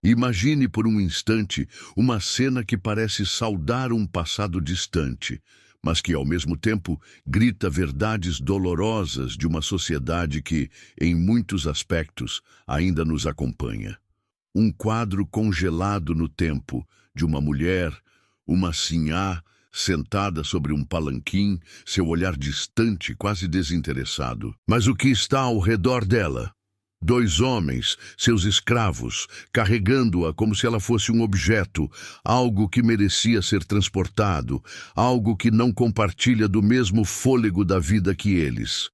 Imagine por um instante uma cena que parece saudar um passado distante, mas que, ao mesmo tempo, grita verdades dolorosas de uma sociedade que, em muitos aspectos, ainda nos acompanha. Um quadro congelado no tempo de uma mulher, uma sinhá, sentada sobre um palanquim, seu olhar distante, quase desinteressado. Mas o que está ao redor dela? Dois homens, seus escravos, carregando-a como se ela fosse um objeto, algo que merecia ser transportado, algo que não compartilha do mesmo fôlego da vida que eles.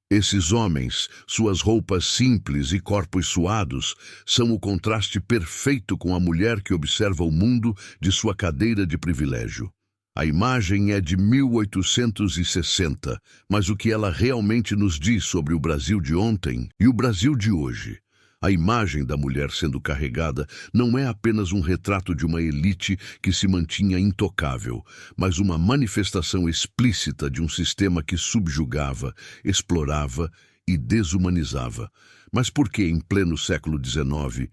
Esses homens, suas roupas simples e corpos suados, são o contraste perfeito com a mulher que observa o mundo de sua cadeira de privilégio. A imagem é de 1860, mas o que ela realmente nos diz sobre o Brasil de ontem e o Brasil de hoje? A imagem da mulher sendo carregada não é apenas um retrato de uma elite que se mantinha intocável, mas uma manifestação explícita de um sistema que subjugava, explorava e desumanizava. Mas por que, em pleno século XIX,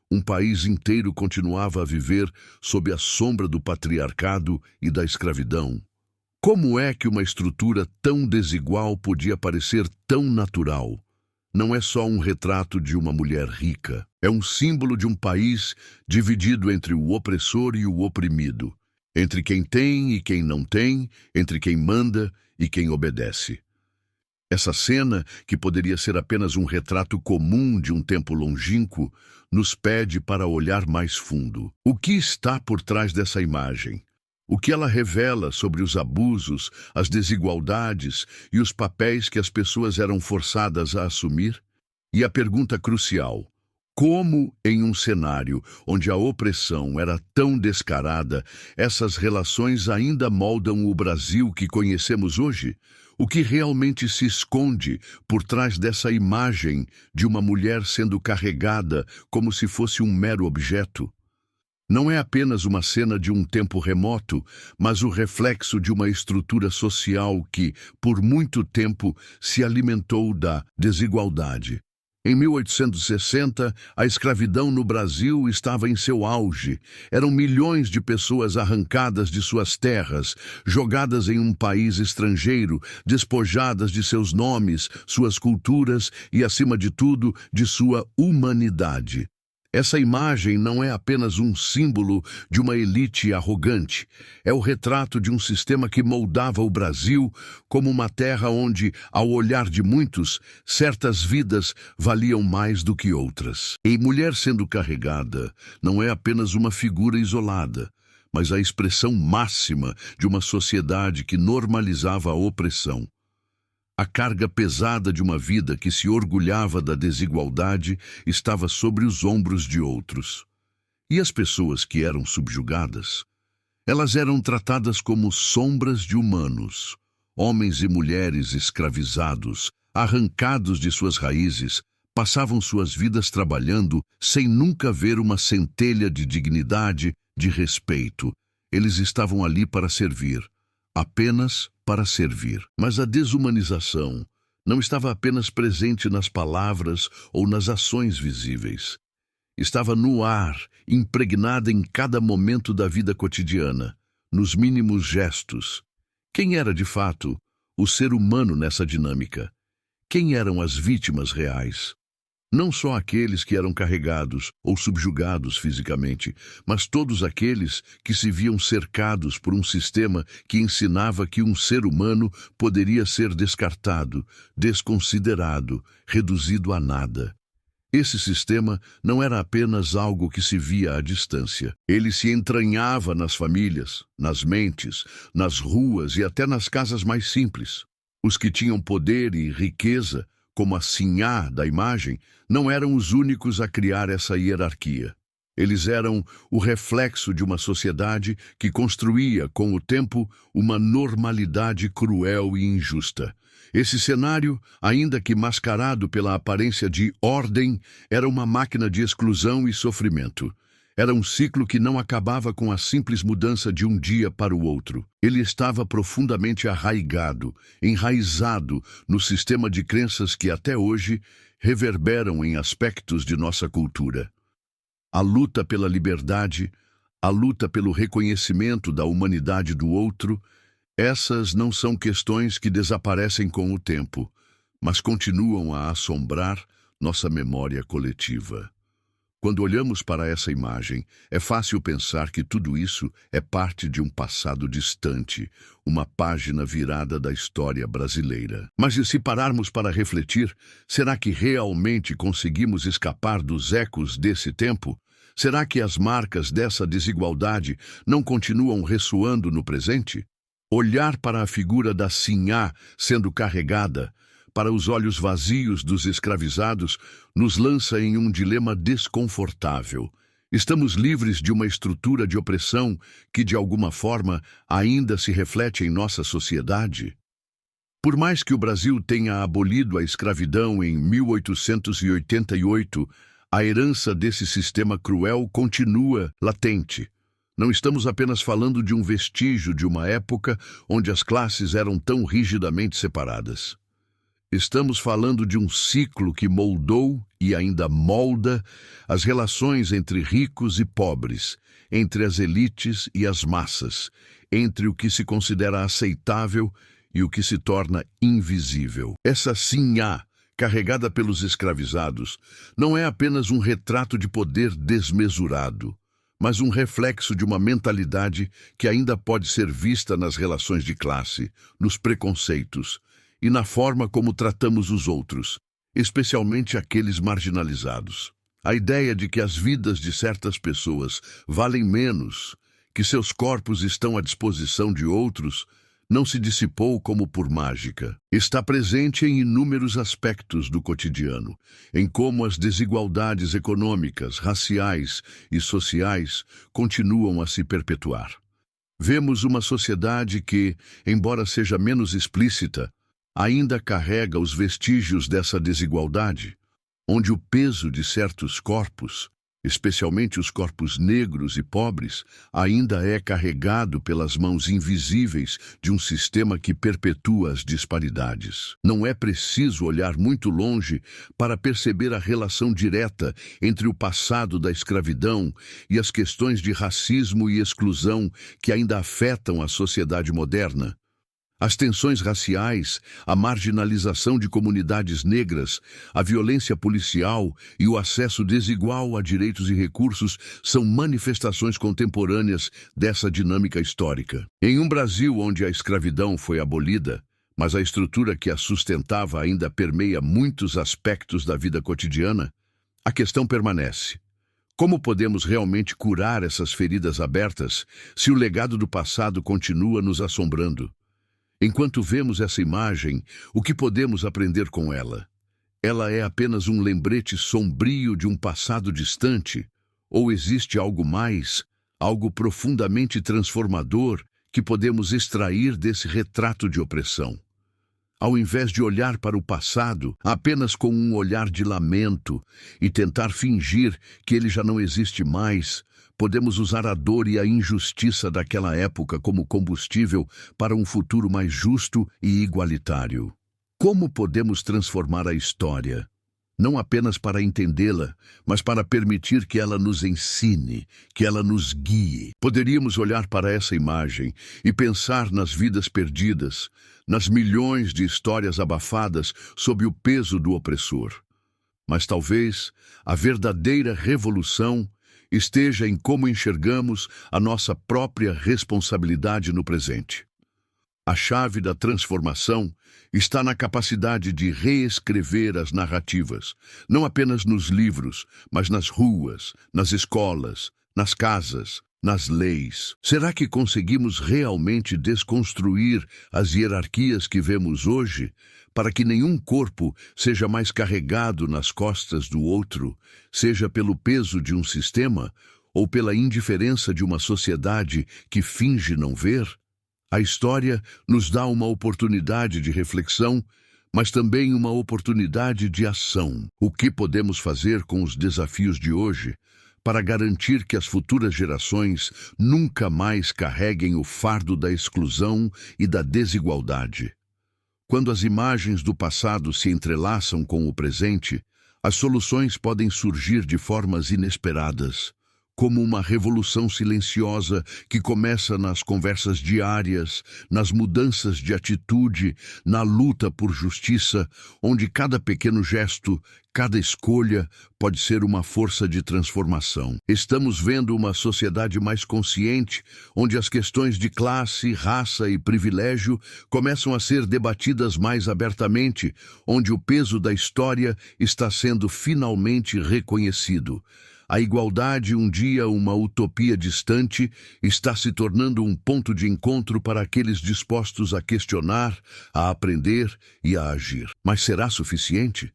um país inteiro continuava a viver sob a sombra do patriarcado e da escravidão? Como é que uma estrutura tão desigual podia parecer tão natural? Não é só um retrato de uma mulher rica, é um símbolo de um país dividido entre o opressor e o oprimido, entre quem tem e quem não tem, entre quem manda e quem obedece. Essa cena, que poderia ser apenas um retrato comum de um tempo longínquo, nos pede para olhar mais fundo. O que está por trás dessa imagem? O que ela revela sobre os abusos, as desigualdades e os papéis que as pessoas eram forçadas a assumir? E a pergunta crucial: como, em um cenário onde a opressão era tão descarada, essas relações ainda moldam o Brasil que conhecemos hoje? O que realmente se esconde por trás dessa imagem de uma mulher sendo carregada como se fosse um mero objeto? Não é apenas uma cena de um tempo remoto, mas o reflexo de uma estrutura social que, por muito tempo, se alimentou da desigualdade. Em 1860, a escravidão no Brasil estava em seu auge. Eram milhões de pessoas arrancadas de suas terras, jogadas em um país estrangeiro, despojadas de seus nomes, suas culturas e, acima de tudo, de sua humanidade. Essa imagem não é apenas um símbolo de uma elite arrogante, é o retrato de um sistema que moldava o Brasil como uma terra onde, ao olhar de muitos, certas vidas valiam mais do que outras. E mulher sendo carregada não é apenas uma figura isolada, mas a expressão máxima de uma sociedade que normalizava a opressão. A carga pesada de uma vida que se orgulhava da desigualdade estava sobre os ombros de outros. E as pessoas que eram subjugadas? Elas eram tratadas como sombras de humanos, homens e mulheres escravizados, arrancados de suas raízes, passavam suas vidas trabalhando sem nunca ver uma centelha de dignidade, de respeito. Eles estavam ali para servir, apenas para servir. Mas a desumanização não estava apenas presente nas palavras ou nas ações visíveis. Estava no ar, impregnada em cada momento da vida cotidiana, nos mínimos gestos. Quem era, de fato, o ser humano nessa dinâmica? Quem eram as vítimas reais? Não só aqueles que eram carregados ou subjugados fisicamente, mas todos aqueles que se viam cercados por um sistema que ensinava que um ser humano poderia ser descartado, desconsiderado, reduzido a nada. Esse sistema não era apenas algo que se via à distância. Ele se entranhava nas famílias, nas mentes, nas ruas e até nas casas mais simples. Os que tinham poder e riqueza, como a sinhá da imagem, não eram os únicos a criar essa hierarquia. Eles eram o reflexo de uma sociedade que construía, com o tempo, uma normalidade cruel e injusta. Esse cenário, ainda que mascarado pela aparência de ordem, era uma máquina de exclusão e sofrimento. Era um ciclo que não acabava com a simples mudança de um dia para o outro. Ele estava profundamente arraigado, enraizado no sistema de crenças que até hoje reverberam em aspectos de nossa cultura. A luta pela liberdade, a luta pelo reconhecimento da humanidade do outro, essas não são questões que desaparecem com o tempo, mas continuam a assombrar nossa memória coletiva. Quando olhamos para essa imagem, é fácil pensar que tudo isso é parte de um passado distante, uma página virada da história brasileira. Mas e se pararmos para refletir, será que realmente conseguimos escapar dos ecos desse tempo? Será que as marcas dessa desigualdade não continuam ressoando no presente? Olhar para a figura da Sinhá sendo carregada, para os olhos vazios dos escravizados, nos lança em um dilema desconfortável. Estamos livres de uma estrutura de opressão que, de alguma forma, ainda se reflete em nossa sociedade? Por mais que o Brasil tenha abolido a escravidão em 1888, a herança desse sistema cruel continua latente. Não estamos apenas falando de um vestígio de uma época onde as classes eram tão rigidamente separadas. Estamos falando de um ciclo que moldou e ainda molda as relações entre ricos e pobres, entre as elites e as massas, entre o que se considera aceitável e o que se torna invisível. Essa Sinhá, carregada pelos escravizados, não é apenas um retrato de poder desmesurado, mas um reflexo de uma mentalidade que ainda pode ser vista nas relações de classe, nos preconceitos e na forma como tratamos os outros, especialmente aqueles marginalizados. A ideia de que as vidas de certas pessoas valem menos, que seus corpos estão à disposição de outros, não se dissipou como por mágica. Está presente em inúmeros aspectos do cotidiano, em como as desigualdades econômicas, raciais e sociais continuam a se perpetuar. Vemos uma sociedade que, embora seja menos explícita, ainda carrega os vestígios dessa desigualdade, onde o peso de certos corpos, especialmente os corpos negros e pobres, ainda é carregado pelas mãos invisíveis de um sistema que perpetua as disparidades. Não é preciso olhar muito longe para perceber a relação direta entre o passado da escravidão e as questões de racismo e exclusão que ainda afetam a sociedade moderna. As tensões raciais, a marginalização de comunidades negras, a violência policial e o acesso desigual a direitos e recursos são manifestações contemporâneas dessa dinâmica histórica. Em um Brasil onde a escravidão foi abolida, mas a estrutura que a sustentava ainda permeia muitos aspectos da vida cotidiana, a questão permanece. Como podemos realmente curar essas feridas abertas se o legado do passado continua nos assombrando? Enquanto vemos essa imagem, o que podemos aprender com ela? Ela é apenas um lembrete sombrio de um passado distante? Ou existe algo mais, algo profundamente transformador que podemos extrair desse retrato de opressão? Ao invés de olhar para o passado apenas com um olhar de lamento e tentar fingir que ele já não existe mais, podemos usar a dor e a injustiça daquela época como combustível para um futuro mais justo e igualitário. Como podemos transformar a história? Não apenas para entendê-la, mas para permitir que ela nos ensine, que ela nos guie. Poderíamos olhar para essa imagem e pensar nas vidas perdidas, nas milhões de histórias abafadas sob o peso do opressor. Mas talvez a verdadeira revolução esteja em como enxergamos a nossa própria responsabilidade no presente. A chave da transformação está na capacidade de reescrever as narrativas, não apenas nos livros, mas nas ruas, nas escolas, nas casas, nas leis. Será que conseguimos realmente desconstruir as hierarquias que vemos hoje, para que nenhum corpo seja mais carregado nas costas do outro, seja pelo peso de um sistema ou pela indiferença de uma sociedade que finge não ver? A história nos dá uma oportunidade de reflexão, mas também uma oportunidade de ação. O que podemos fazer com os desafios de hoje para garantir que as futuras gerações nunca mais carreguem o fardo da exclusão e da desigualdade? Quando as imagens do passado se entrelaçam com o presente, As soluções podem surgir de formas inesperadas, como uma revolução silenciosa que começa nas conversas diárias, nas mudanças de atitude, na luta por justiça, onde cada pequeno gesto, cada escolha pode ser uma força de transformação. Estamos vendo uma sociedade mais consciente, onde as questões de classe, raça e privilégio começam a ser debatidas mais abertamente, onde o peso da história está sendo finalmente reconhecido. A igualdade, um dia uma utopia distante, está se tornando um ponto de encontro para aqueles dispostos a questionar, a aprender e a agir. Mas será suficiente?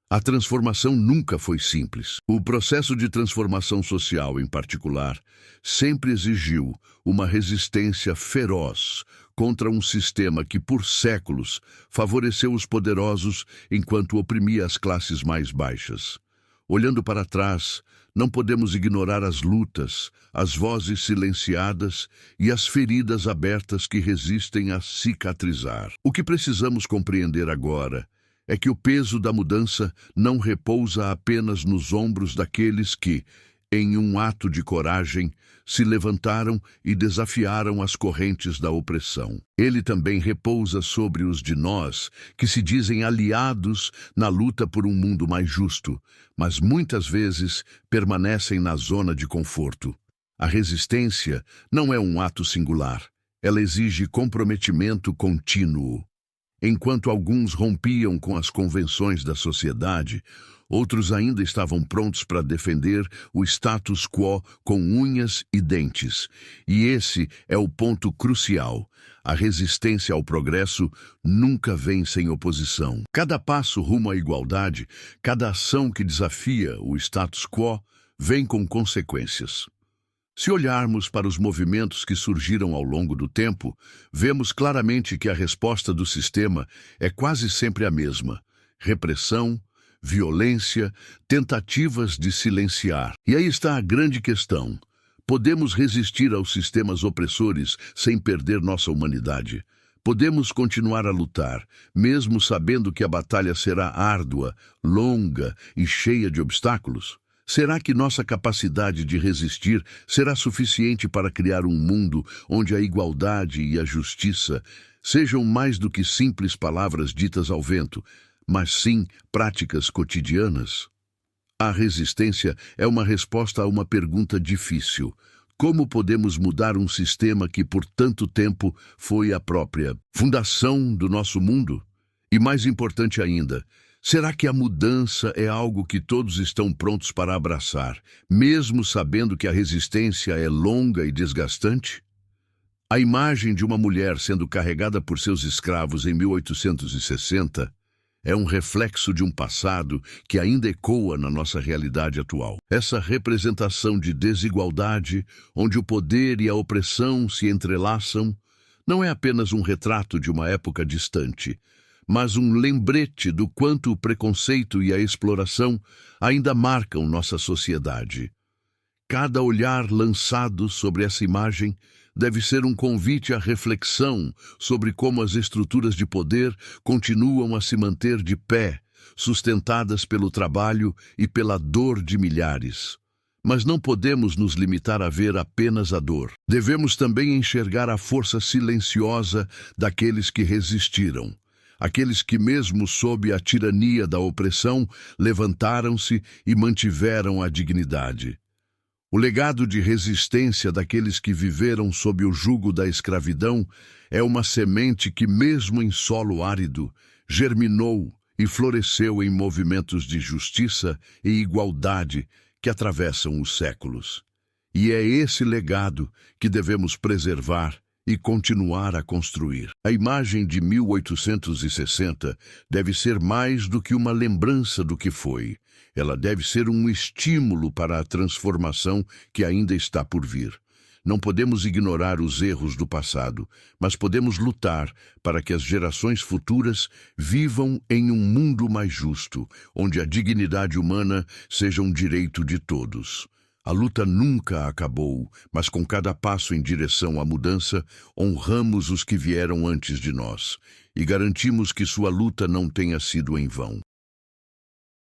A transformação nunca foi simples. O processo de transformação social, em particular, sempre exigiu uma resistência feroz contra um sistema que, por séculos, favoreceu os poderosos enquanto oprimia as classes mais baixas. Olhando para trás, não podemos ignorar as lutas, as vozes silenciadas e as feridas abertas que resistem a cicatrizar. O que precisamos compreender agora é que o peso da mudança não repousa apenas nos ombros daqueles que, em um ato de coragem, se levantaram e desafiaram as correntes da opressão. Ele também repousa sobre os de nós que se dizem aliados na luta por um mundo mais justo, mas muitas vezes permanecem na zona de conforto. A resistência não é um ato singular, ela exige comprometimento contínuo. Enquanto alguns rompiam com as convenções da sociedade, outros ainda estavam prontos para defender o status quo com unhas e dentes. E esse é o ponto crucial. A resistência ao progresso nunca vem sem oposição. Cada passo rumo à igualdade, cada ação que desafia o status quo, vem com consequências. Se olharmos para os movimentos que surgiram ao longo do tempo, vemos claramente que a resposta do sistema é quase sempre a mesma: repressão, violência, tentativas de silenciar. E aí está a grande questão. Podemos resistir aos sistemas opressores sem perder nossa humanidade. Podemos continuar a lutar, mesmo sabendo que a batalha será árdua, longa e cheia de obstáculos? Será que nossa capacidade de resistir será suficiente para criar um mundo onde a igualdade e a justiça sejam mais do que simples palavras ditas ao vento, mas sim práticas cotidianas? A resistência é uma resposta a uma pergunta difícil. Como podemos mudar um sistema que por tanto tempo foi a própria fundação do nosso mundo? E mais importante ainda, será que a mudança é algo que todos estão prontos para abraçar, mesmo sabendo que a resistência é longa e desgastante? A imagem de uma mulher sendo carregada por seus escravos em 1860 é um reflexo de um passado que ainda ecoa na nossa realidade atual. Essa representação de desigualdade, onde o poder e a opressão se entrelaçam, não é apenas um retrato de uma época distante, mas um lembrete do quanto o preconceito e a exploração ainda marcam nossa sociedade. Cada olhar lançado sobre essa imagem deve ser um convite à reflexão sobre como as estruturas de poder continuam a se manter de pé, sustentadas pelo trabalho e pela dor de milhares. Mas não podemos nos limitar a ver apenas a dor. Devemos também enxergar a força silenciosa daqueles que resistiram. Aqueles que, mesmo sob a tirania da opressão, levantaram-se e mantiveram a dignidade. O legado de resistência daqueles que viveram sob o jugo da escravidão é uma semente que, mesmo em solo árido, germinou e floresceu em movimentos de justiça e igualdade que atravessam os séculos. E é esse legado que devemos preservar e continuar a construir. A imagem de 1860 deve ser mais do que uma lembrança do que foi. Ela deve ser um estímulo para a transformação que ainda está por vir. Não podemos ignorar os erros do passado, mas podemos lutar para que as gerações futuras vivam em um mundo mais justo, onde a dignidade humana seja um direito de todos. A luta nunca acabou, mas com cada passo em direção à mudança, honramos os que vieram antes de nós e garantimos que sua luta não tenha sido em vão.